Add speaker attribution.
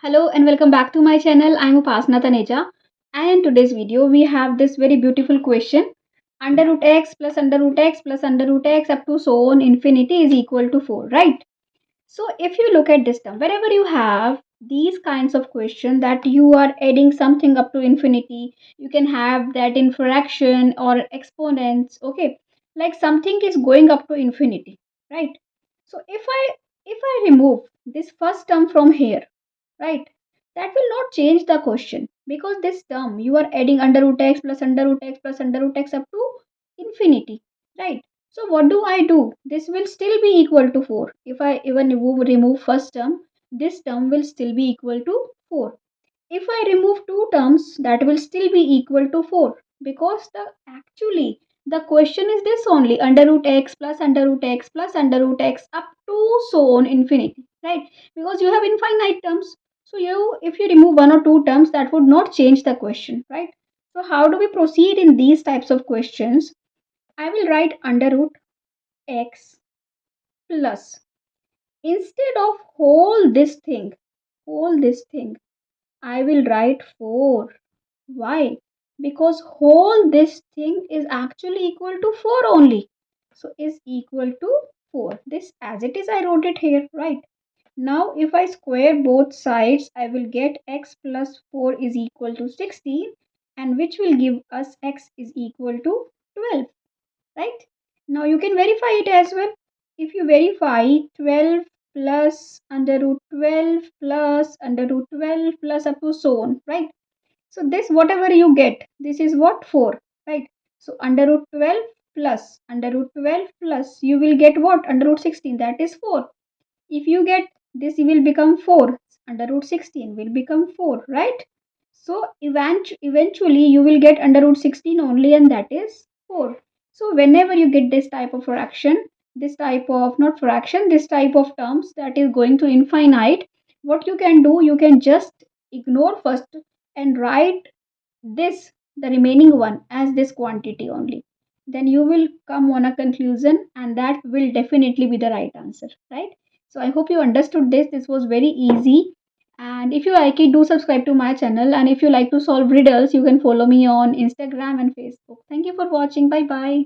Speaker 1: Hello and welcome back to my channel. I'm Upasana Taneja, and in today's video we have this very beautiful question: under root x plus under root x plus under root x up to so on infinity is equal to 4, right? So if you look at this term, wherever you have these kinds of question that you are adding something up to infinity, you can have that in fraction or exponents, okay? Like something is going up to infinity, right? So if I remove this first term from here, right, that will not change the question because this term you are adding under root x plus under root x plus under root x up to infinity, right? So what do I do? This will still be equal to 4. If I even remove first term, this term will still be equal to 4. If I remove two terms, that will still be equal to 4 because the question is this only: under root x plus under root x plus under root x up to so on infinity, right? Because you have infinite terms. So if you remove one or two terms, that would not change the question, right? So how do we proceed in these types of questions? I will write under root x plus, instead of whole this thing, I will write 4. Why? Because whole this thing is actually equal to 4 only. So is equal to 4. This as it is I wrote it here, right? Now if I square both sides, I will get x plus 4 is equal to 16, and which will give us x is equal to 12, right? Now you can verify it as well. If you verify 12 plus under root 12 plus under root 12 plus up to so on, right? So this whatever you get, this is what? 4, right? So under root 12 plus under root 12 plus you will get what? Under root 16, that is 4. If you get this, it will become 4. Under root 16 will become 4, right? So eventually you will get under root 16 only, and that is 4. So whenever you get this type of fraction, this type of not fraction, this type of terms that is going to infinite, what you can do, you can just ignore first and write this, the remaining one, as this quantity only. Then you will come on a conclusion, and that will definitely be the right answer, right? So I hope you understood this. This was very easy. And if you like it, do subscribe to my channel. And if you like to solve riddles, you can follow me on Instagram and Facebook. Thank you for watching. Bye bye.